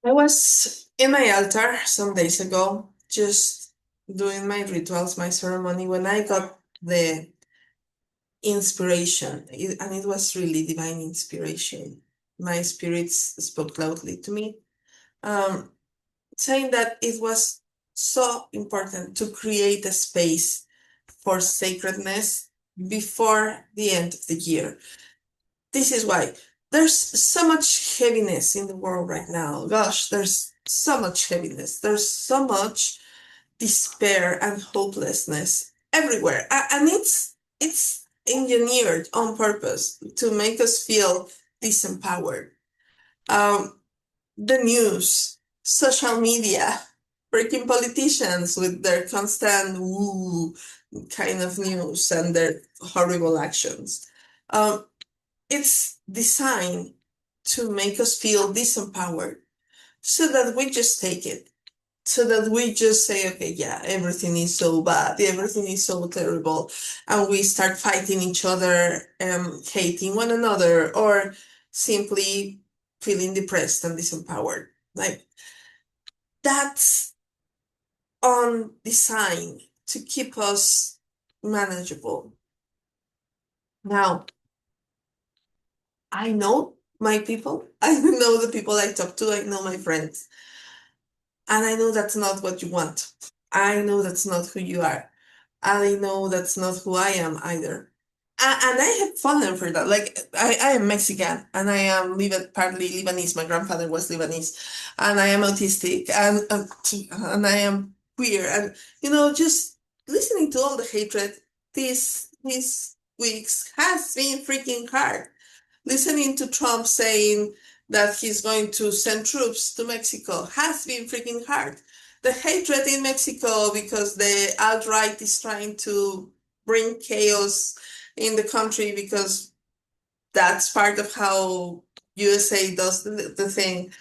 I was in my altar some days ago, just doing my rituals, my ceremony, when I got the inspiration, and it was really divine inspiration. My spirits spoke loudly to me, um, saying that it was so important to create a space for sacredness before the end of the year. This is why there's so much heaviness in the world right now. Gosh, there's so much heaviness. There's so much despair and hopelessness everywhere. And it's engineered on purpose to make us feel disempowered. Um, the news, social media, freaking politicians with their constant woo kind of news and their horrible actions. Um, it's designed to make us feel disempowered so that we just take it. So that we just say, okay, yeah, everything is so bad, everything is so terrible, and we start fighting each other, hating one another, or simply feeling depressed and disempowered. Like that's on design to keep us manageable. Now, I know my people. I know the people I talk to. I know my friends. And I know that's not what you want. I know that's not who you are. I know that's not who I am either. And I have fallen for that. Like I am Mexican and I am partly Lebanese. My grandfather was Lebanese, and I am autistic and I am queer. And just listening to all the hatred these weeks has been freaking hard. Listening to Trump saying that he's going to send troops to Mexico has been freaking hard. The hatred in Mexico because the alt-right is trying to bring chaos in the country because that's part of how USA does the thing.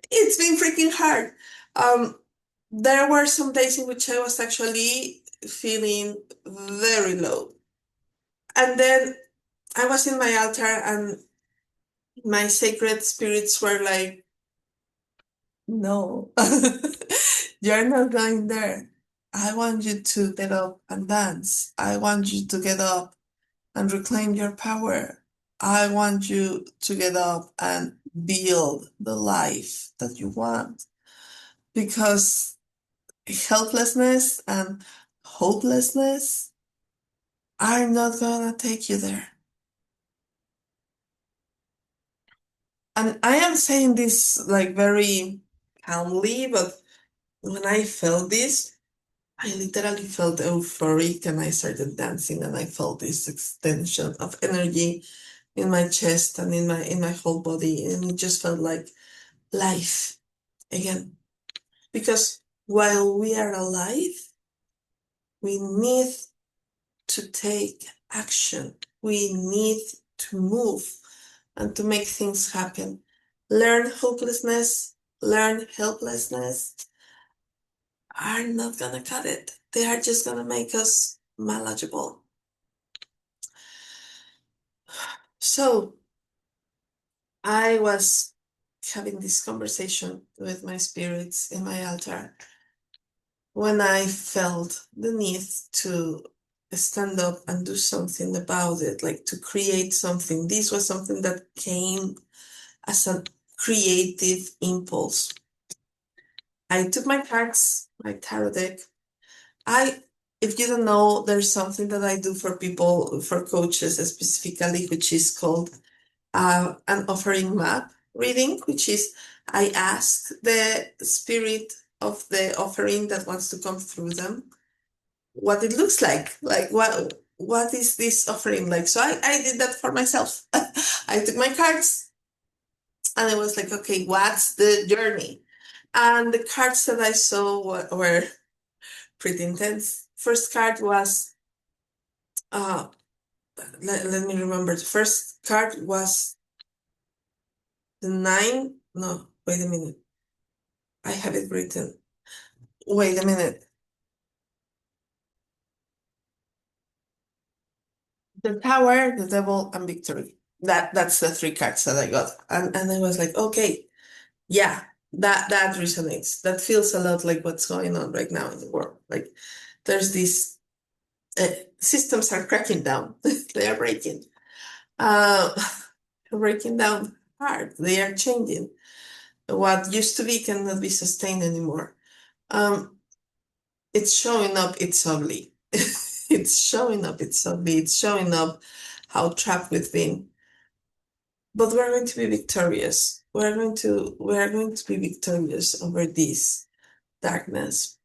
It's been freaking hard. Um, there were some days in which I was actually feeling very low. And then I was in my altar and my sacred spirits were like, no, you're not going there. I want you to get up and dance. I want you to get up and reclaim your power. I want you to get up and build the life that you want because helplessness and hopelessness are not gonna take you there. And I am saying this like very calmly, but when I felt this, I literally felt euphoric and I started dancing and I felt this extension of energy in my chest and in my whole body, and it just felt like life again. Because while we are alive, we need to take action. We need to move and to make things happen. Learn hopelessness, learn helplessness are not gonna cut it. They are just gonna make us manageable. So I was having this conversation with my spirits in my altar when I felt the need to stand up and do something about it, like to create something. This was something that came as a creative impulse. I took my cards, my tarot deck. I, if you don't know, there's something that I do for people, for coaches specifically, which is called an offering map reading, which is I ask the spirit of the offering that wants to come through them what it looks like what is this offering like. So I did that for myself. I took my cards and I was like, okay, what's the journey? And the cards that I saw were pretty intense. First card was uh let me remember. The first card was the nine. No, wait a minute. I have it written. Wait a minute. The Tower, the Devil, and Victory. That's the three cards that I got. And I was like, okay, yeah. that resonates. That feels a lot like what's going on right now in the world. Like there's these systems are cracking down. They are breaking. Uh, breaking down hard. They are changing. What used to be cannot be sustained anymore. It's showing up. It's ugly. It's showing up. It's ugly. It's showing up how trapped we've been. But we're going to be victorious. We're going to be victorious over this darkness.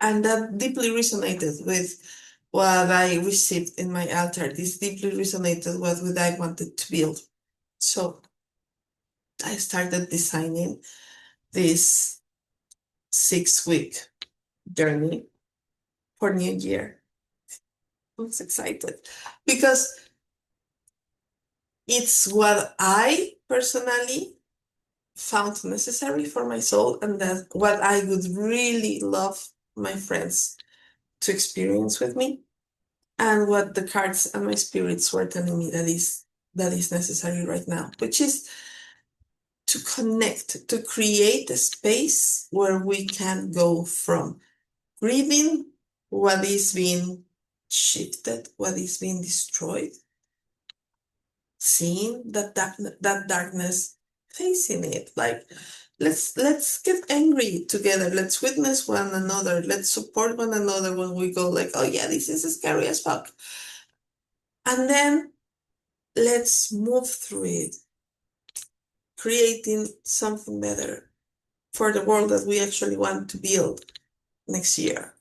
And that deeply resonated with what I received in my altar. This deeply resonated with what I wanted to build. So I started designing this 6-week journey for New Year. I was excited because it's what I personally found necessary for my soul, and that what I would really love my friends to experience with me, and what the cards and my spirits were telling me that is necessary right now, which is to connect, to create a space where we can go from grieving what is being shifted, what is being destroyed, seeing that darkness, facing it. Like let's get angry together. Let's witness one another. Let's support one another when we go like, oh yeah, this is scary as fuck. And then let's move through it, creating something better for the world that we actually want to build next year.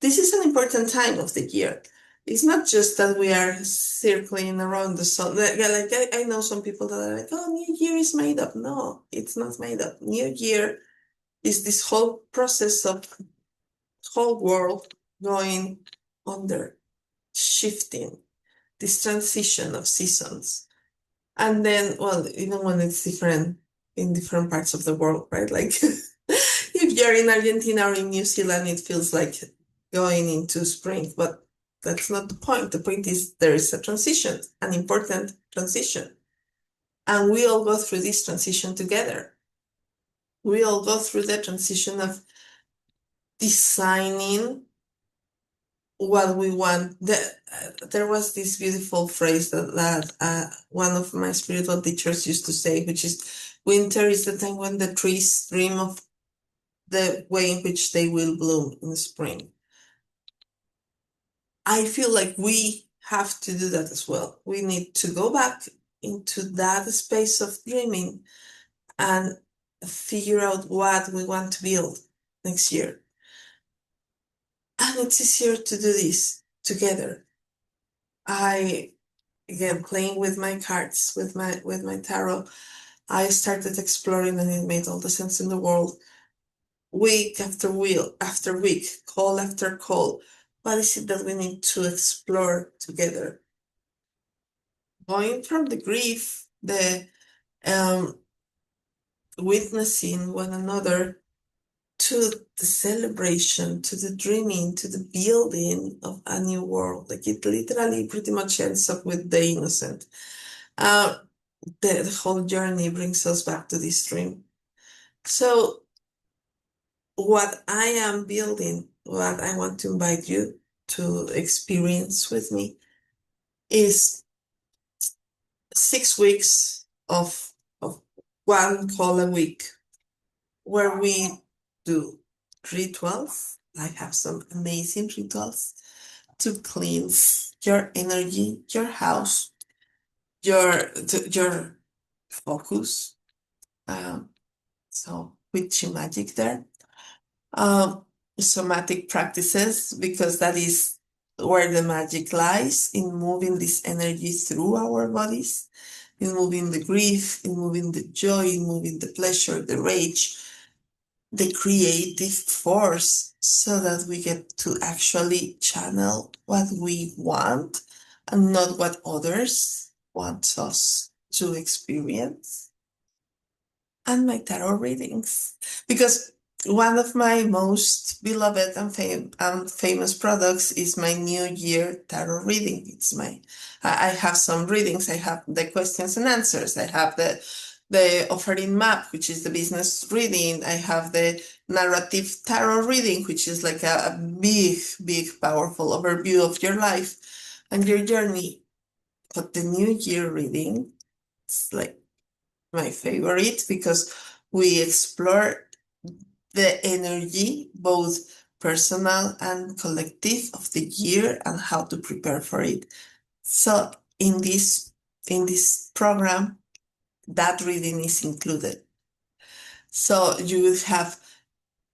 This is an important time of the year. It's not just that we are circling around the sun. Like I know some people that are like, oh, New Year is made up. No, it's not made up. New Year is this whole process of whole world going under, shifting, this transition of seasons. And then, well, even when it's different in different parts of the world, right? Like if you're in Argentina or in New Zealand, it feels like going into spring, but that's not the point. The point is there is a transition, an important transition. And we all go through this transition together. We all go through the transition of designing what we want. There was this beautiful phrase that one of my spiritual teachers used to say, which is, winter is the time when the trees dream of the way in which they will bloom in spring. I feel like we have to do that as well. We need to go back into that space of dreaming and figure out what we want to build next year. And it's easier to do this together. Again, playing with my cards, with my tarot, I started exploring, and it made all the sense in the world. Week after week, call after call. What is it that we need to explore together? Going from the grief, the witnessing one another, to the celebration, to the dreaming, to the building of a new world. Like it literally pretty much ends up with the innocent. The whole journey brings us back to this dream. So what I am building, what I want to invite you to experience with me, is 6 weeks of one call a week, where we do rituals. I have some amazing rituals to cleanse your energy, your house, your focus. So witchy magic there. Somatic practices, because that is where the magic lies, in moving this energy through our bodies, in moving the grief, in moving the joy, in moving the pleasure, the rage, the creative force, so that we get to actually channel what we want and not what others want us to experience. And my tarot readings, because one of my most beloved and famous products is my New Year tarot reading. I have some readings. I have the questions and answers. I have the the offering map, which is the business reading. I have the narrative tarot reading, which is like a big, big, powerful overview of your life and your journey. But the New Year reading is like my favorite because we explore the energy, both personal and collective, of the year and how to prepare for it. So in this program, that reading is included. So you will have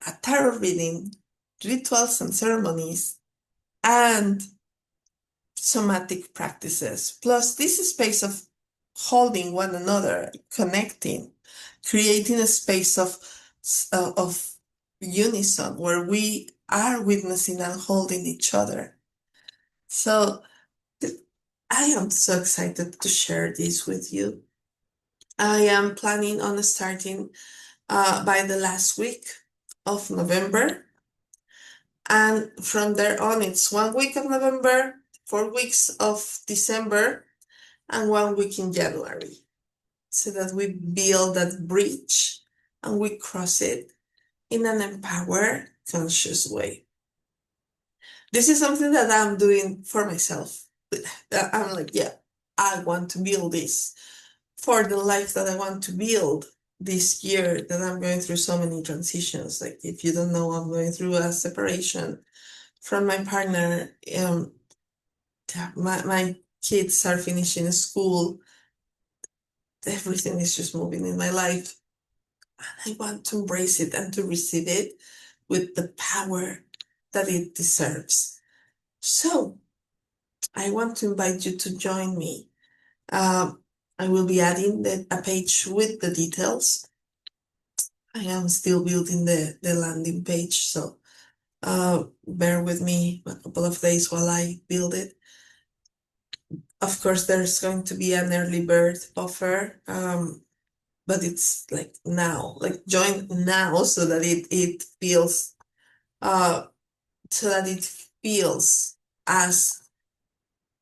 a tarot reading, rituals and ceremonies, and somatic practices. Plus, this space of holding one another, connecting, creating a space of unison where we are witnessing and holding each other. So I am so excited to share this with you. I am planning on starting by the last week of November. And from there on, it's 1 week of November, 4 weeks of December, and 1 week in January. So that we build that bridge and we cross it in an empowered, conscious way. This is something that I'm doing for myself. I'm like, yeah, I want to build this for the life that I want to build this year, that I'm going through so many transitions. Like, if you don't know, I'm going through a separation from my partner. My kids are finishing school. Everything is just moving in my life. And I want to embrace it and to receive it with the power that it deserves. So I want to invite you to join me. I will be adding a page with the details. I am still building the landing page, so bear with me a couple of days while I build it. Of course, there's going to be an early bird offer, but it's like now, like join now so that it feels as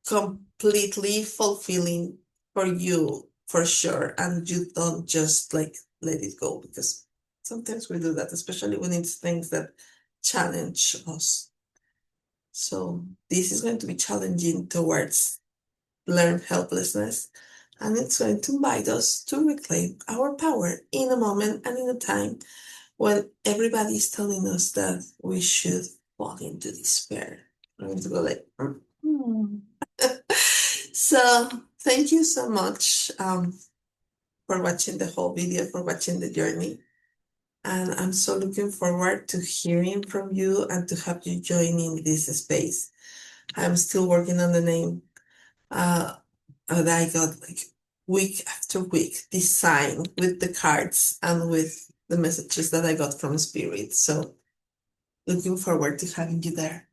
completely fulfilling for you, for sure, and you don't just like let it go, because sometimes we do that, especially when it's things that challenge us. So this is going to be challenging towards learn helplessness, and it's going to invite us to reclaim our power in a moment and in a time when everybody is telling us that we should fall into despair. I'm going to go like, So thank you so much for watching the whole video, for watching the journey. And I'm so looking forward to hearing from you and to have you join in this space. I'm still working on the name that I got like week after week, design with the cards and with the messages that I got from Spirit. So looking forward to having you there.